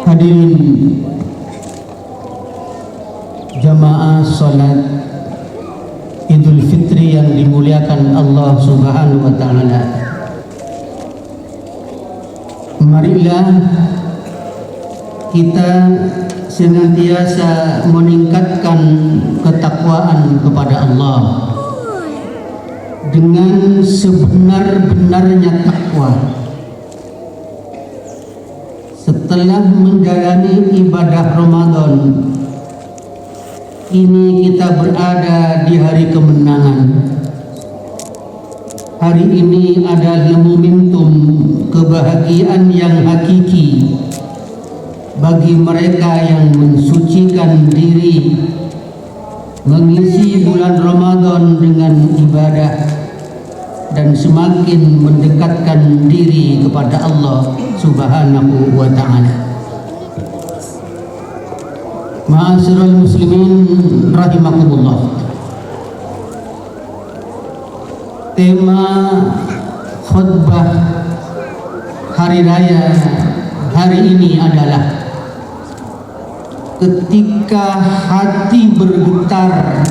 Hadirin jamaah salat Idul Fitri yang dimuliakan Allah Subhanahu wa taala. Marilah kita senantiasa meningkatkan ketakwaan kepada Allah dengan sebenar-benarnya takwa. Setelah menjalani ibadah Ramadan, kini kita berada di hari kemenangan. Hari ini adalah momentum kebahagiaan yang hakiki bagi mereka yang mensucikan diri, mengisi bulan Ramadan dengan ibadah dan semakin mendekatkan diri kepada Allah Subhanahu wa ta'ala. Ma'asyiral muslimin rahimakumullah. Tema khutbah hari raya hari ini adalah ketika hati bergetar,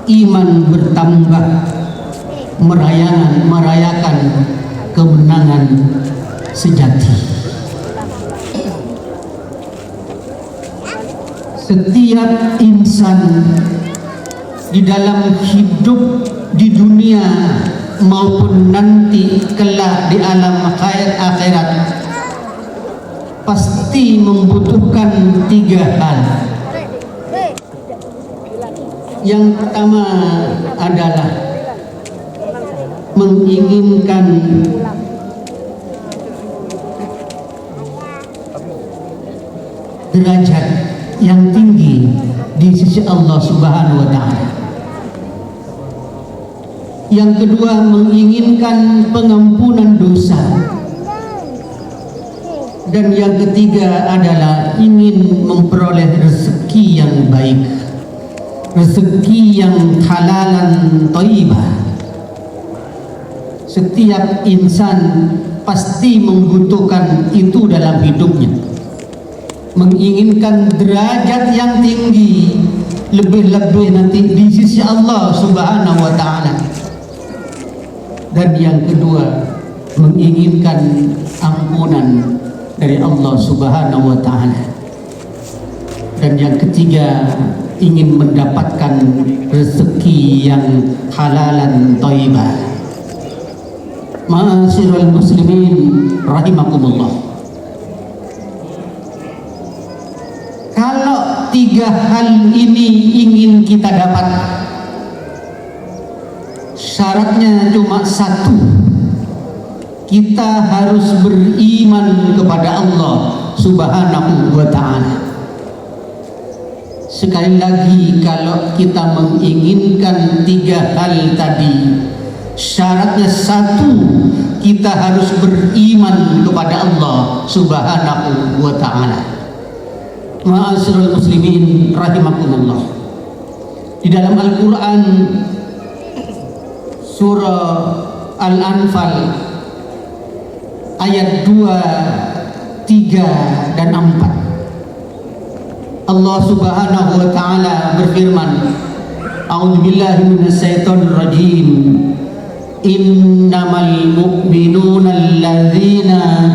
iman bertambah, merayakan kemenangan sejati. Setiap insan di dalam hidup di dunia maupun nanti kelak di alam akhirat pasti membutuhkan tiga hal. Yang pertama adalah menginginkan derajat yang tinggi di sisi Allah Subhanahu wa ta'ala. Yang kedua, menginginkan pengampunan dosa. Dan yang ketiga adalah ingin memperoleh rezeki yang baik, rezeki yang halalan thayyibah. Setiap insan pasti membutuhkan itu dalam hidupnya. Menginginkan derajat yang tinggi, lebih-lebih nanti di sisi Allah Subhanahu wa ta'ala. Dan yang kedua, menginginkan ampunan dari Allah Subhanahu wa ta'ala. Dan yang ketiga, ingin mendapatkan rezeki yang halalan thayyibah. Ma'asyiral muslimin rahimakumullah. Kalau tiga hal ini ingin kita dapat, syaratnya cuma satu. Kita harus beriman kepada Allah Subhanahu wa ta'ala. Sekali lagi, kalau kita menginginkan tiga hal tadi, syaratnya satu, kita harus beriman kepada Allah Subhanahu wa ta'ala. Ma'asyiral muslimin rahimakumullah. Di dalam Al-Quran surah Al-Anfal ayat 2, 3 dan 4, Allah Subhanahu wa ta'ala berfirman, A'udzubillahi minasyaitonir rajim. Innamal mu'minuna alladzina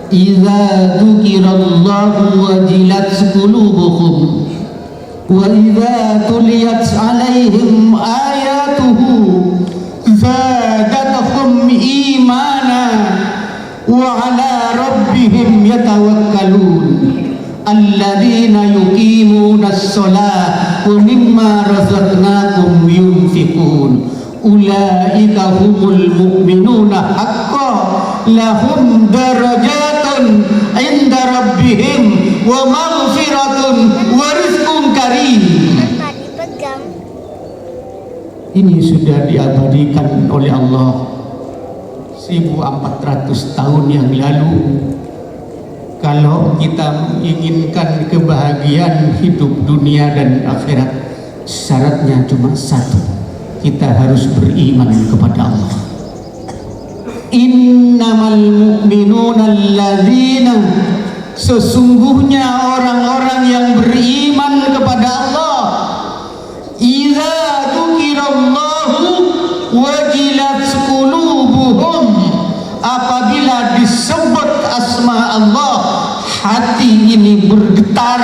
idza dzukirallahu wajilat qulubuhum wa idza tuliyat 'alaihim ayatuhu zadatuhum imana wa 'ala rabbihim yatawakkalun alladzina yuqimunas sholata wa mimma razaqnahum yunfiqun ulaika humul mu'minuna haqqan lahum darajatun 'inda rabbihim wa maghfiratun wa rizqun karim. Ini sudah diabadikan oleh Allah 1400 tahun yang lalu. Kalau kita menginginkan kebahagiaan hidup dunia dan akhirat, syaratnya cuma satu, kita harus beriman kepada Allah. Innamal mu'minuna alladzina Sesungguhnya orang-orang yang beriman kepada Allah, idza dzukirallahu wajilat qulubuhum, apabila disebut asma Allah, hati ini bergetar,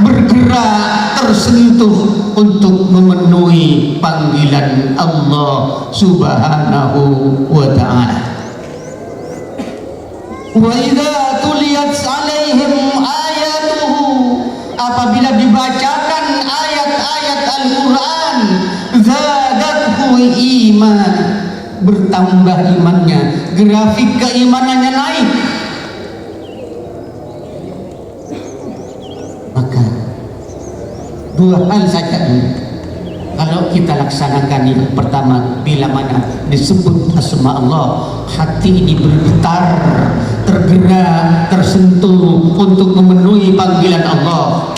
bergerak, tersentuh untuk memenuhi panggilan Allah Subhanahu wa ta'ala. Wa idza tuliyat 'alaihim ayatuhu, apabila dibacakan ayat-ayat Al-Qur'an, zadathu iman, bertambah imannya, grafik keimanannya naik. Maka dua hal saja kalau kita laksanakan. Yang pertama, bila mana disebut asma Allah, hati ini bergetar, tergerak, tersentuh untuk memenuhi panggilan Allah.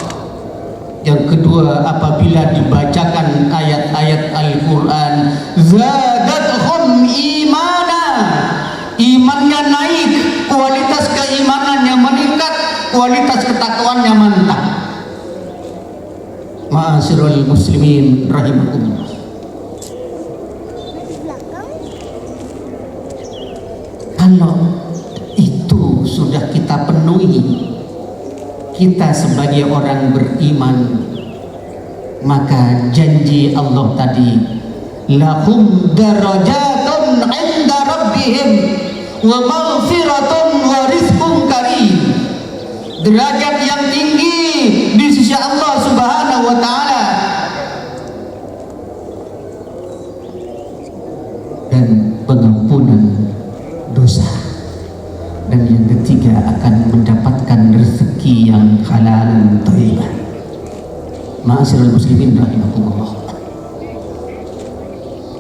Yang kedua, apabila dibacakan ayat-ayat Al-Quran, zadathum imana, imannya naik, kualitas keimanannya meningkat, kualitas ketakwaannya mantap. Ma'asyiral muslimin rahimakumullah. Kalau itu sudah kita penuhi, kita sebagai orang beriman, maka janji Allah tadi, lahum darajatun 'inda rabbihim wa maghfiratun wa rizqun karim, derajat yang tinggi di sisi Allah Subhanahu wa ta'ala, dan pengampunan dosa. Dan yang ketiga, akan mendapatkan rezeki yang halal thayyibah. Ma'asyiral muslimin rahimakumullah.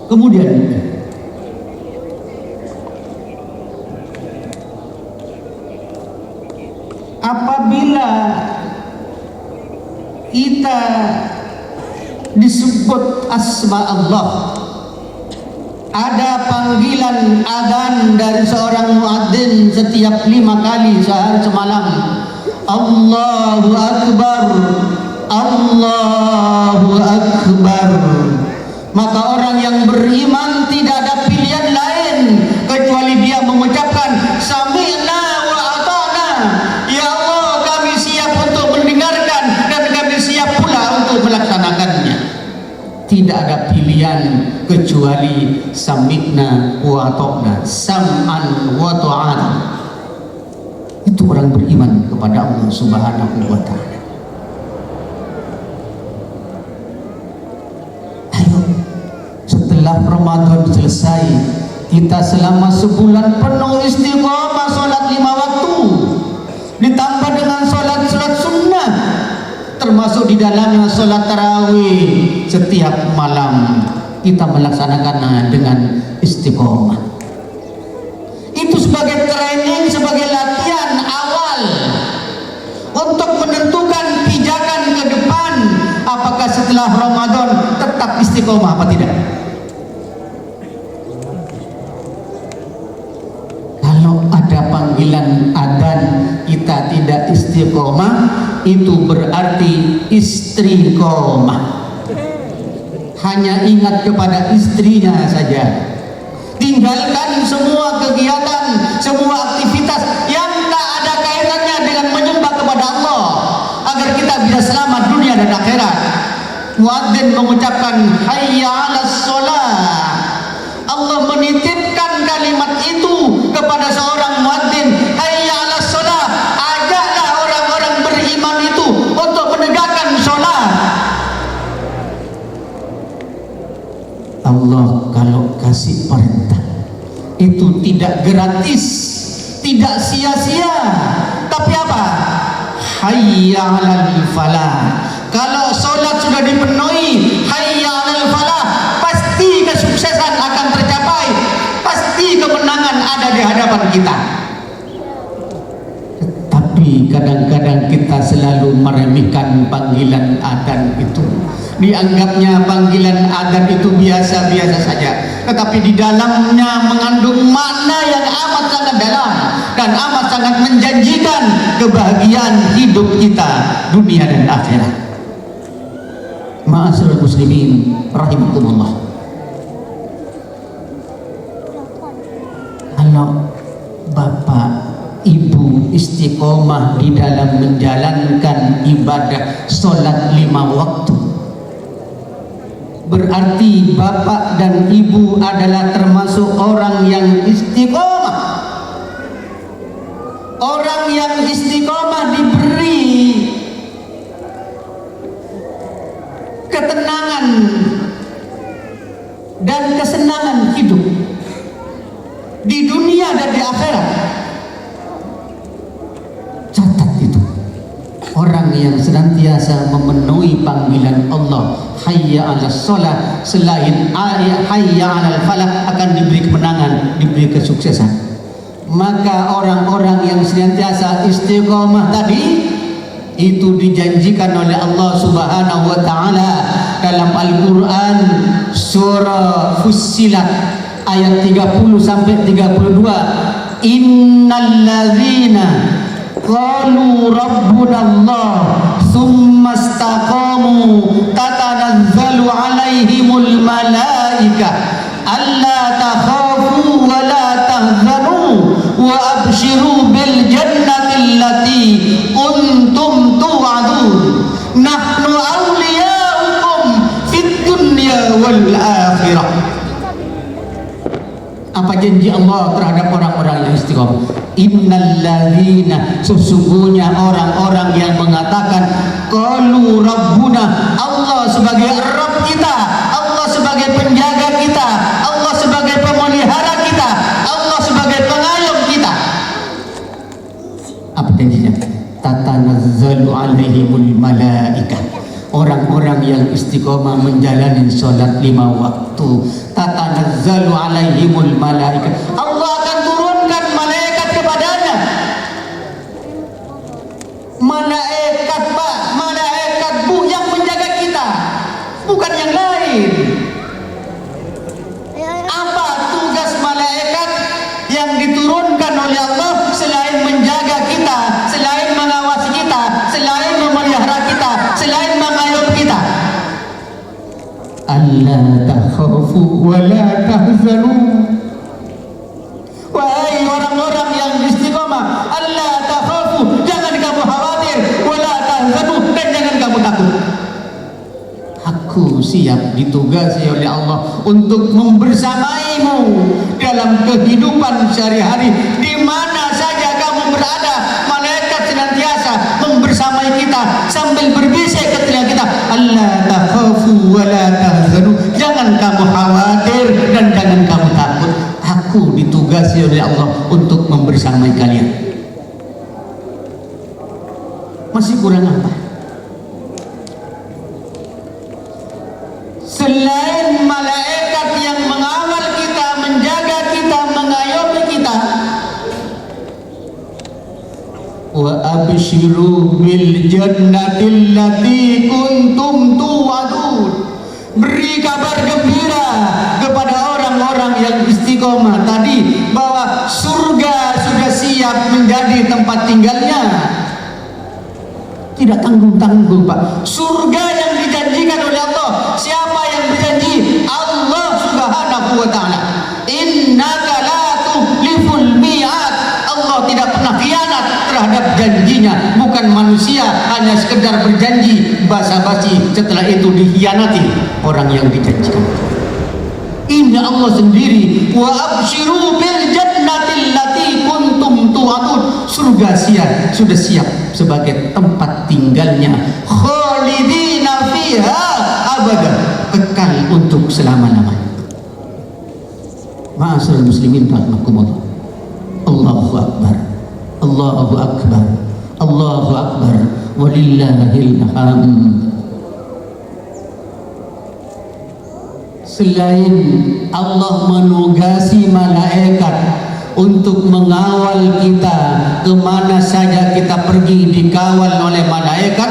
Kemudian apabila kita disebut asma Allah, ada panggilan adzan dari seorang muadzin setiap 5 kali sehari semalam. Allahu Akbar, Allahu Akbar. Maka orang yang beriman tidak ada pilihan lain kecuali dia mengucapkan sami'na wa ata'na. Ya Allah, kami siap untuk mendengarkan dan kami siap pula untuk melaksanakannya. Tidak ada pilihan kecuali sami'na wa ata'na, sam'an wa ta'ana. Itu orang beriman kepada Allah Subhanahu wa ta'ala. Ayo, setelah Ramadan selesai, kita selama sebulan penuh istiqomah sholat 5 waktu, ditambah dengan sholat sunnah, termasuk di dalamnya sholat tarawih setiap malam. Kita melaksanakannya dengan istiqomah. Itu sebagai training, sebagai latihan awal untuk menentukan pijakan ke depan, apakah setelah Ramadan tetap istiqomah apa tidak. Kalau ada panggilan adzan kita tidak istiqomah, itu berarti istriqomah. Hanya ingat kepada istrinya saja, tinggalkan semua kegiatan, semua aktivitas yang tak ada kaitannya dengan menyembah kepada Allah, agar kita bisa selamat dunia dan akhirat. Muadzin mengucapkan hayya 'alas shalah. Allah menitipkan kalimat itu kepada seorang muadzin, hayya 'alas shalah. Ajaklah orang-orang beriman itu untuk menegakkan salat. Allah kalau kasih perintah itu tidak gratis, tidak sia-sia, tapi apa? Hayya 'alal falah. Kalau solat sudah dipenuhi, hayya 'alal falah, pasti kesuksesan akan tercapai, pasti kemenangan ada di hadapan kita. Tapi kadang-kadang kita selalu meremehkan panggilan adzan itu. Dianggapnya panggilan adzan itu biasa-biasa saja, tetapi di dalamnya mengandung makna yang amat sangat dalam. dan amat sangat menjanjikan kebahagiaan hidup kita dunia dan akhirat. Ma'asyiral muslimin rahimakumullah. Kalau bapak ibu istiqomah di dalam menjalankan ibadah sholat 5 waktu, berarti bapak dan ibu adalah termasuk orang yang istiqomah. Orang yang istiqomah diberi ketenangan dan kesenangan hidup di dunia dan di akhirat. Catat itu, orang yang senantiasa memenuhi panggilan Allah, hayya 'alas shalah, selain hayya 'alal falah, akan diberi kemenangan, diberi kesuksesan. Maka orang-orang yang senantiasa istiqomah tadi itu dijanjikan oleh Allah Subhanahu wa taala dalam Al-Qur'an surah Fussilat ayat 30 sampai 32. Innalladzina qalu rabbunallah tsumma istaqamu tatanazzalu alaihimul malaika alla takhafu wa la tahzanu wa abshiru bil jannati allati kuntum tu'adun nahnu awliyaukum fid dunya wal akhirah. Apa janji Allah terhadap orang-orang yang istiqomah? Innalladzina, sesungguhnya orang-orang yang mengatakan qalu rabbuna, Allah sebagai Rabb kita, Allah sebagai penjaga kita, Allah sebagai pemelihara kita, Allah sebagai pengayom kita. Apa janjinya? Tatanazzalu alaihimul malaikah. Orang-orang yang istiqomah menjalani sholat 5 waktu, tatanazzalu alaihimul malaikah, Allah akan turunkan malaikat kepadanya. Malaikat Pak, malaikat Bu yang menjaga kita, bukan yang lain. Apa tugas malaikat yang diturunkan oleh Allah selain menjaga kita, selain mengawasi kita, selain memelihara kita, selain mengayom kita? Alla takhafu wa la tahzanu. Wahai orang-orang yang istiqomah, alla takhafu, jangan kamu khawatir, wa la tahzanu, dan jangan kamu takut. Aku siap ditugasi oleh Allah untuk membersamaimu dalam kehidupan sehari-hari, di mana saja kamu berada. Malaikat senantiasa membersamai kita sambil berbisik ke telinga kita, alla takhafu wa la tahzanu, jangan kamu khawatir dan jangan kamu takut. Aku ditugasi oleh Allah untuk membersamai kalian. Masih kurang apa? Selain malaikat yang mengawal kita, menjaga kita, mengayomi kita, wa abshiru bil jannatil lati kuntum tu'adun. Beri kabar gembira kepada orang-orang yang istiqomah tadi bahwa surga sudah siap menjadi tempat tinggalnya. Tidak tanggung-tanggung Pak. Surga yang dijanjikan oleh Allah. Siapa yang berjanji? Allah Subhanahu wa taala. Innaka la tukhliful mi'ad. Allah tidak pernah khianat terhadap janjinya. Bukan manusia hanya sekedar berjanji basa-basi, setelah itu dikhianati orang yang dijanjikan. Ini Allah sendiri. Wa abshiru bil jannatil lati kuntum tu'adun. Surga sudah siap sebagai tempat tinggalnya, khalidina fiha abada, kekal untuk selama-lamanya. Ma'asyiral muslimin rahimakumullah. Allahu akbar, Allahu akbar, Allahu akbar, walillahil hamd. Selain Allah menugasi malaikat untuk mengawal kita kemana saja kita pergi, dikawal oleh malaikat.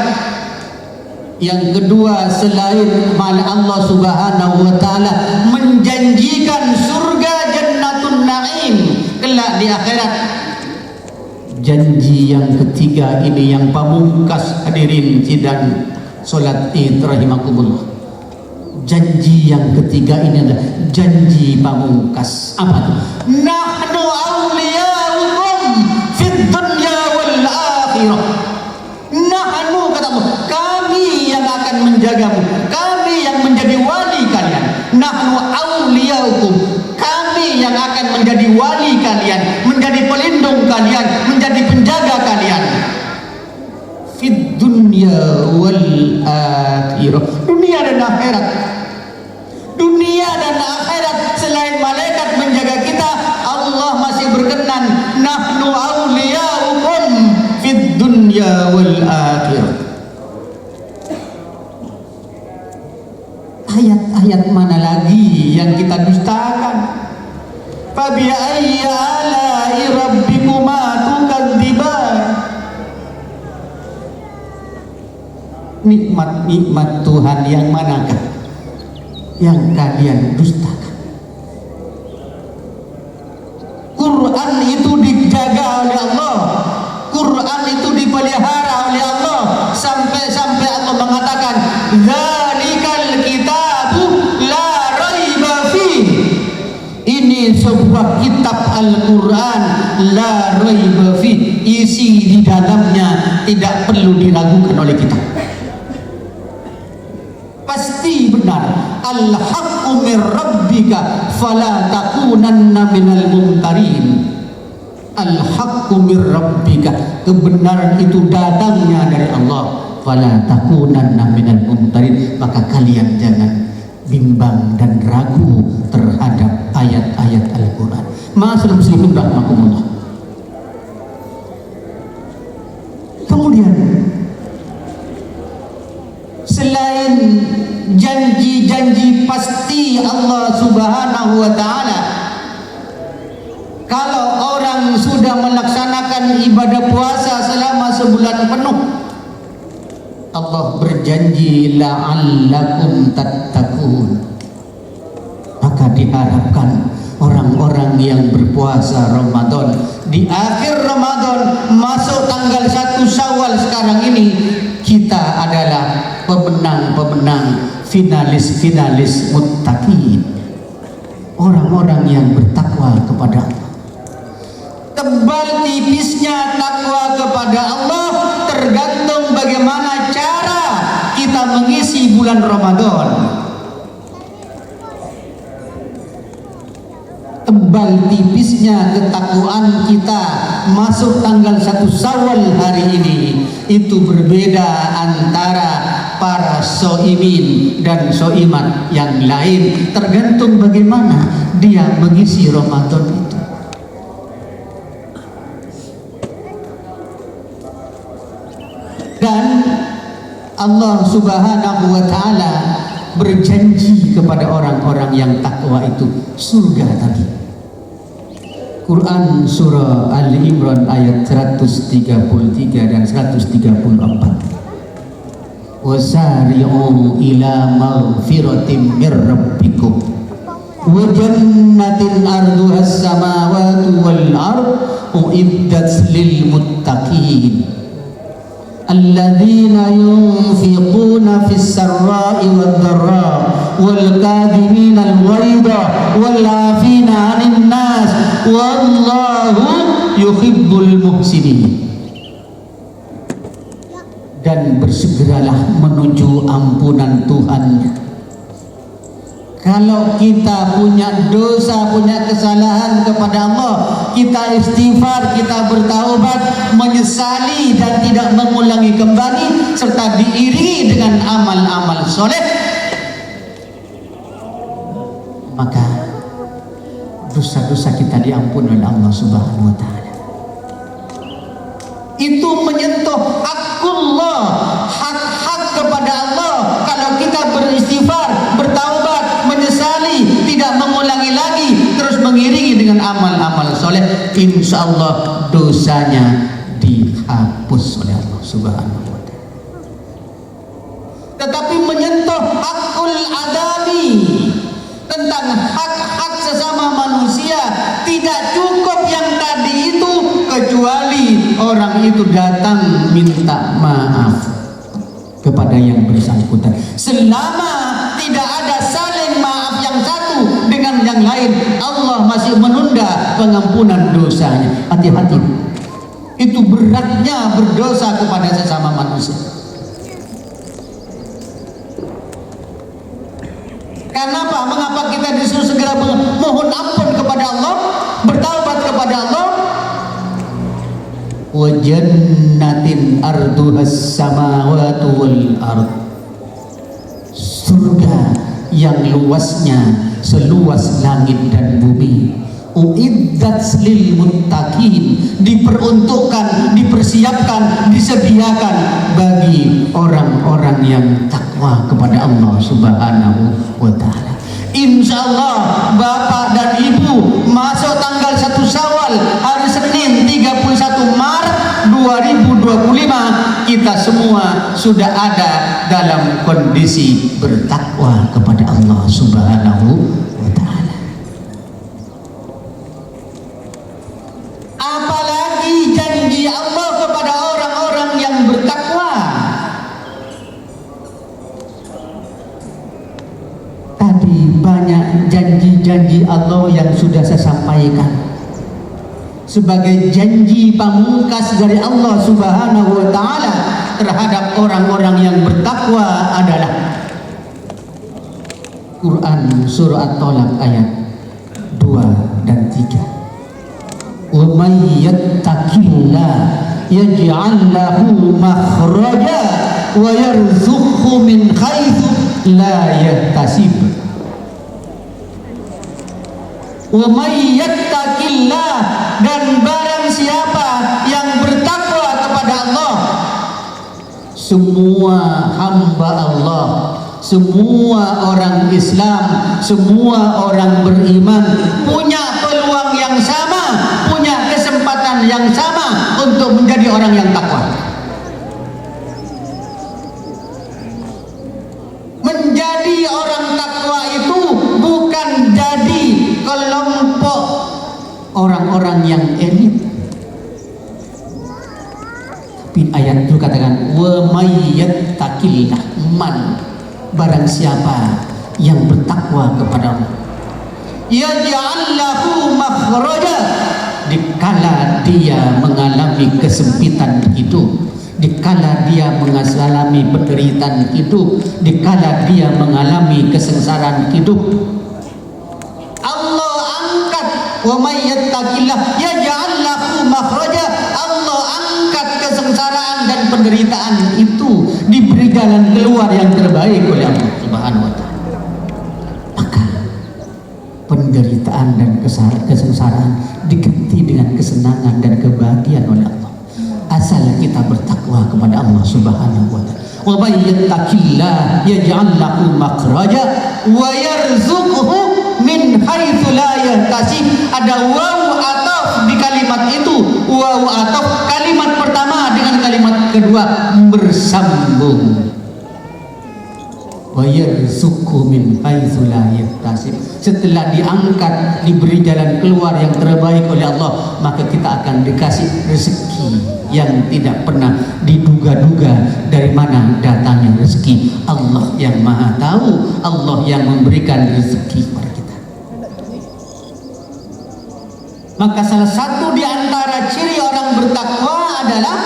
Yang kedua, selain Allah Subhanahu wa taala menjanjikan surga Jannatun Naim kelak di akhirat, yang ketiga ini yang pamungkas, hadirin sidang salat Id rahimakumullah. Janji yang ketiga ini adalah janji pamungkas. Apa itu? Nahnu awliyaukum fid dunya wal akhirah. Nahnu, katamu, kami yang akan menjagamu, kami yang menjadi wali kalian. Nahnu awliyaukum, kami yang akan menjadi wali kalian, menjadi pelindung kalian, menjadi penjaga kalian. Fid dunya wal akhirah, dunia dan akhirat. Dunia dan akhirat, selain malaikat menjaga kita, Allah masih berkenan. Nahnu awliyaukum fid dunya wal akhirah. Ayat-ayat mana lagi yang kita dustakan? Fa bi ayyi ala'i rabbikuma tukadziban. Nikmat-nikmat Tuhan yang manakah yang kalian dustakan? Quran itu dijaga oleh Allah, Quran itu dipelihara oleh Allah, sampai Allah mengatakan dzalikal kitabu la raiba fih. Ini sebuah kitab Al-Quran la raiba fih, isi di dalamnya tidak perlu diragukan oleh kita, pasti benar. Al-haqqu min rabbika fala takunanna minal mumtarin. Al-haqqu min rabbika, kebenaran itu datangnya dari Allah. Fala takunanna minal mumtarin, maka kalian jangan bimbang dan ragu terhadap ayat-ayat Al-Quran. Ma'asyiral muslimin rahimakumullah. Kemudian selain janji-janji pasti Allah Subhanahu wa ta'ala, kalau orang sudah melaksanakan ibadah puasa selama sebulan penuh, Allah berjanji la'allakum tattaqun, maka diharapkan orang-orang yang berpuasa Ramadan di akhir Ramadan masuk tanggal 1 Syawal sekarang ini, kita adalah pemenang-pemenang, finalis-finalis muttaqin, orang-orang yang bertakwa kepada Allah. Tebal tipisnya takwa kepada Allah tergantung bagaimana cara kita mengisi bulan Ramadan. Tebal tipisnya ketakwaan kita masuk tanggal 1 Syawal hari ini itu berbeda antara para soimin dan soimat yang lain, tergantung bagaimana dia mengisi Ramadan itu. Dan Allah Subhanahu wa ta'ala berjanji kepada orang-orang yang takwa itu surga tadi. Quran surah Ali Imran ayat 133 dan 134. Wasari'u ila maghfiratin mir rabbikum wa jannatin arduhas samawati wal ard uiddat lil muttaqin alladzina yunfiquna fis sarra'i wad dharra wal kadhimina al ghaidha wal 'afina 'anil nas wallahu yuhibbul muhsinin. Dan bersegeralah menuju ampunan Tuhannya. Kalau kita punya dosa, punya kesalahan kepada Allah, kita istighfar, kita bertaubat, menyesali dan tidak mengulangi kembali, serta diiringi dengan amal-amal soleh, maka dosa-dosa kita diampuni oleh Allah Subhanahu wa ta'ala. Itu menyentuh hakullah, hak-hak kepada Allah. Kalau kita beristighfar, bertaubat, menyesali, tidak mengulangi lagi, terus mengiringi dengan amal-amal soleh, insya Allah dosanya dihapus oleh Allah Subhanahu wa ta'ala. Tetapi menyentuh hakul adami, tentang hak-hak sesama manusia, tidak cukup yang tadi itu, kecuali kecuali orang itu datang minta maaf kepada yang bersangkutan. Selama tidak ada saling maaf yang satu dengan yang lain, Allah masih menunda pengampunan dosanya. Hati-hati, itu beratnya berdosa kepada sesama manusia. Kenapa? Mengapa kita disuruh segera mohon ampun kepada Allah, bertaubat kepada Allah? Wa jannatin arduhas samawati wal ard, surga yang luasnya seluas langit dan bumi. Uiddat lil muttaqin, diperuntukkan, dipersiapkan, disediakan bagi orang-orang yang takwa kepada Allah Subhanahu wa taala. Insyaallah Bapak dan Ibu, masuk tanggal 1 Syawal, hari Senin 31 Maret 2025, kita semua sudah ada dalam kondisi bertakwa kepada Allah Subhanahu wa taala. Apalagi janji Allah kepada orang-orang yang bertakwa. Tadi banyak janji-janji Allah yang sudah saya sampaikan. Sebagai janji pamungkas dari Allah Subhanahu wa taala terhadap orang-orang yang bertakwa adalah Quran surah At-Talaq ayat 2 dan 3. Wa may yattaqillah yaj'al lahu makhraja wa yarzuqhu min haitsu la yahtasib. Wa may yattaqillah, dan barang siapa yang bertakwa kepada Allah, semua hamba Allah, semua orang Islam, semua orang beriman punya peluang yang sama, punya kesempatan yang sama untuk menjadi orang yang takwa. Menjadi orang takwa itu bukan jadi kelompok orang-orang yang elit. Tapi ayat itu katakan wa may yattaqillah, man, barang siapa yang bertakwa kepada Allah, yaj'al lahu makhraja, dikala dia mengalami kesempitan hidup, dikala dia mengalami penderitaan hidup, dikala dia mengalami kesengsaraan hidup, Allah angkat. Wa may yattaqillah yaj'al lahu makhraja, Allah angkat kesengsaraan dan penderitaan itu, diberi jalan keluar yang terbaik oleh Allah Subhanahu wa taala. Maka penderitaan dan kesengsaraan diganti dengan kesenangan dan kebahagiaan oleh Allah, asal kita bertakwa kepada Allah Subhanahu wa taala. Wa may yattaqillah yaj'al lahu makhraja wa yarzuqhu min haitsu la yahtasib. Ada wawu ataf di kalimat itu, wawu ataf kalimat pertama dengan kalimat kedua bersambung. Wa yarzuqhu min haitsu la yahtasib. Setelah diangkat, diberi jalan keluar yang terbaik oleh Allah, maka kita akan dikasih rezeki yang tidak pernah diduga-duga dari mana datangnya rezeki. Allah yang Maha Tahu, Allah yang memberikan rezeki kepada kita. Maka salah satu di antara ciri orang bertakwa adalah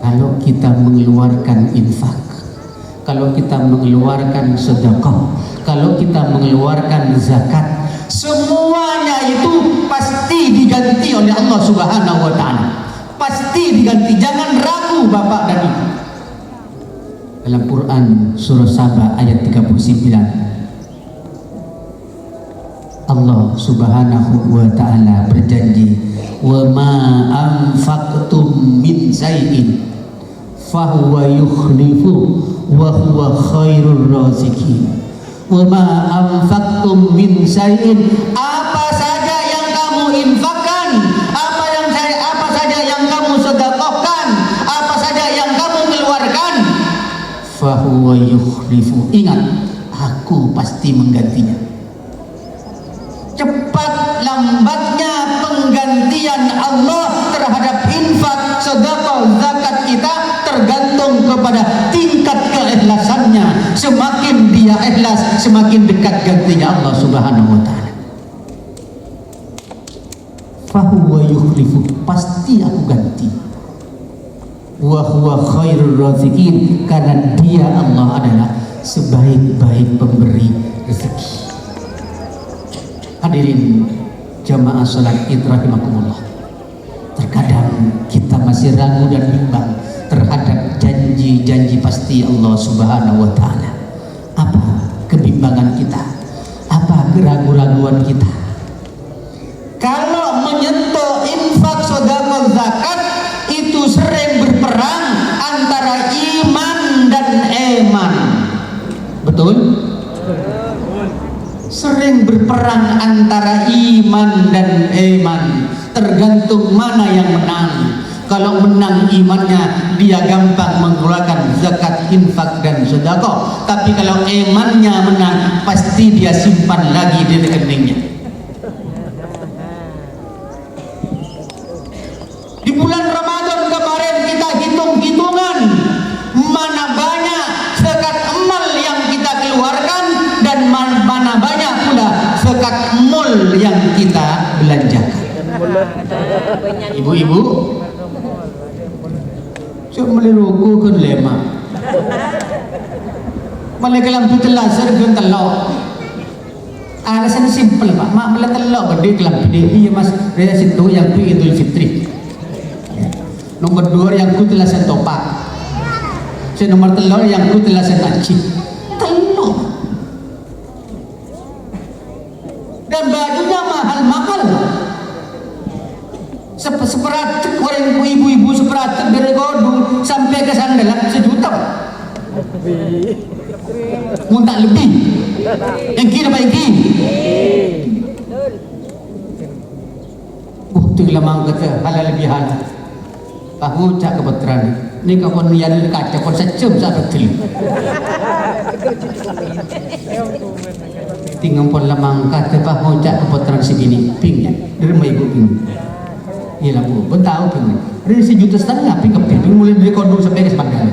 kalau kita mengeluarkan infak, kalau kita mengeluarkan sedekah, kalau kita mengeluarkan zakat, semuanya itu pasti diganti oleh Allah Subhanahu wa taala. Pasti diganti, jangan ragu Bapak dan Ibu. Dalam Quran surah Saba ayat 39, Allah Subhanahu wa taala berjanji, wa ma anfaqtum min shay'in fahuwa yukhlifu wa huwa khairur raziqin. Wa ma anfaqtum min shay'in, apa saja yang kamu infakkan, apa saja yang kamu sedekahkan, apa saja yang kamu keluarkan, fahuwa yukhlifu, ingat, aku pasti menggantinya. Cepat lambatnya kecintaan Allah terhadap infak, sedekah, zakat kita tergantung kepada tingkat keikhlasannya. Semakin dia ikhlas, semakin dekat gantinya Allah Subhanahu wa taala. Fahuwa yukhlifu, pasti aku ganti. Wa huwa khairur raziqin, karena dia Allah adalah sebaik-baik pemberi rezeki. Hadirin jamaah salat Id rahimakumullah. Terkadang kita masih ragu dan bimbang terhadap janji-janji pasti Allah Subhanahu wa taala. Apa kebimbangan kita? Apa keraguan-raguan kita? Kalau menyentuh infak, sedekah, zakat itu sering berperang antara iman dan iman. Betul? Sering berperang antara iman dan iman. Tergantung mana yang menang. Kalau menang imannya, dia gampang mengeluarkan zakat, infak dan sedekah. Tapi kalau imannya menang, pasti dia simpan lagi di rekeningnya. Di bulan Ramadan kemarin kita hitung-hitungan mana banyak zakat emal yang kita keluarkan dan mana banyak pula zakat mul yang kita belanjakan. Ibu-ibu, cuma meliruku kan lema. Mereka lampu telasar kan telok. Alasan simple pak, mak melihat telok berdiri kelampu dia. Iya mas, dari situ yang tu Idul Fitri. Nomor 2 yang ku telah saya topak. Nomor 3 yang ku telah saya tajib. Telur. Dan bajunya mahal-mahal. Seperatuk orang ibu-ibu seperatuk dari Kodung sampai ke sandalan 1 juta. Muntah lebih. Yang kira apa yang kira? Bukti lemang kata halal lebih halal. Aku cak kebetulan ni kau pun yang kaca pun secum sak betul. Tinggal pun lamang kata aku cak kebetulan segini pingnya dari ibu ping. Iya bu, betau ping. Dari 1,5 juta ping keping mulai dari Kodong sampai ke Semarang.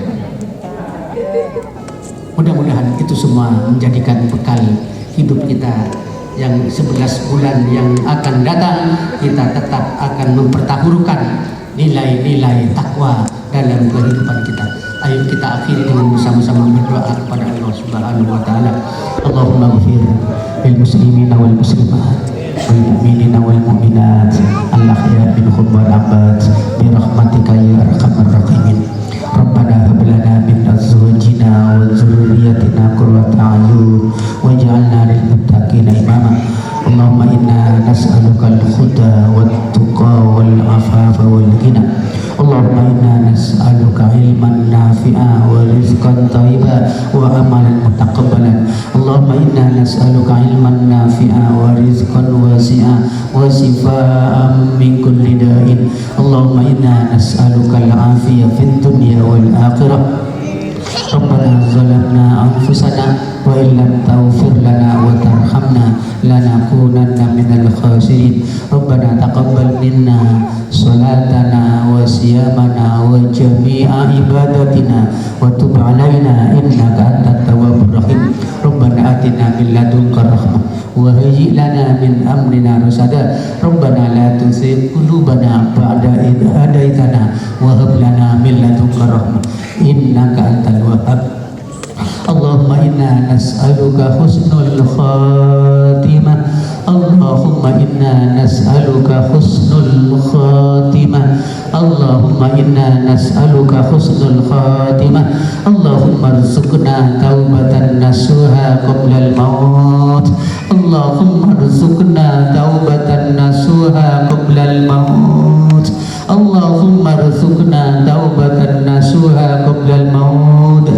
Mudah-mudahan itu semua menjadikan bekal hidup kita yang 11 bulan yang akan datang. Kita tetap akan mempertaruhkan nilai-nilai takwa dalam kehidupan kita. Ayo kita akhiri dengan bersama-sama berdoa kepada Allah Subhanahu wa taala. Allahumma ighfir lil muslimina wal muslimat wal mu'minina wal mu'minat al ahya minhum wal amwat bi rahmatika ya arhamar rahimin. Rabbana hab lana min azwajina wa dzurriyyatina qurrata a'yun waj'alna lil muttaqina imama. Allahumma inna nas'aluka al-huda wat-tuqa wal-afafa wal-ghina. Allahumma inna nas'aluka ilman nafi'a wa rizqan thayyiban wa amalan mutaqabbalan. Allahumma inna nas'aluka ilman nafi'a wa rizqan wasi'a wa shifaa'an min kulli da'in. Allahumma inna nas'aluka al-'afiyata fid dunya wal akhirah. Rabbana zalamna anfusana wa illam taghfir lana wa tarhamna lanakunanna minal khasirin. Rabbana taqabbal minna salatana wa siyamana wa jami'a ibadatina wa tub alaina innaka antat tawwabur rahim. Rabbana atina min ladunka rahmah wa hayyi lana min amrina rasada. Rabbana la tuzigh qulubana ba'da idh hadaitana wa hab lana min ladunka rahmah innaka antal wahhab. Allahumma inna nas'aluka husnul khatimah. Allahumma inna nas'aluka husnul khatimah. Allahumma inna nas'aluka husnul khatimah. Allahumma rzuqna taubatan nasuha qabla al-maut. Allahumma rzuqna taubatan nasuha qabla al-maut. Allahumma rzuqna taubatan nasuha qabla al-maut.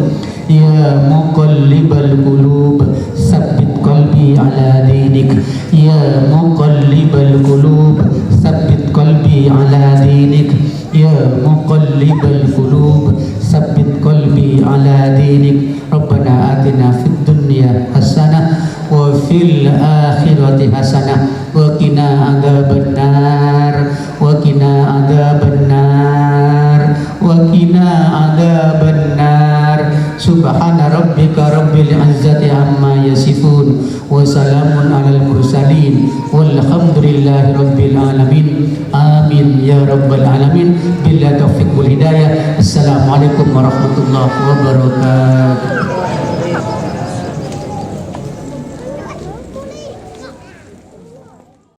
Ya muqallibal qulub tsabbit qalbi ala dinik. Ya muqallibal qulub tsabbit qalbi ala dinik. Ya muqallibal qulub tsabbit qalbi ala dinik. Rabbana atina fid dunya hasanah wa fil akhirati hasanah wa qina adzabannar. وقنا عذاب النار وقنا عذاب النار سبحان ربك رب العزة عما يصفون وسلام على المرسلين والحمد لله رب العالمين آمين يا رب العالمين بالله توفيق والهداية. Assalamualaikum warahmatullahi wabarakatuh.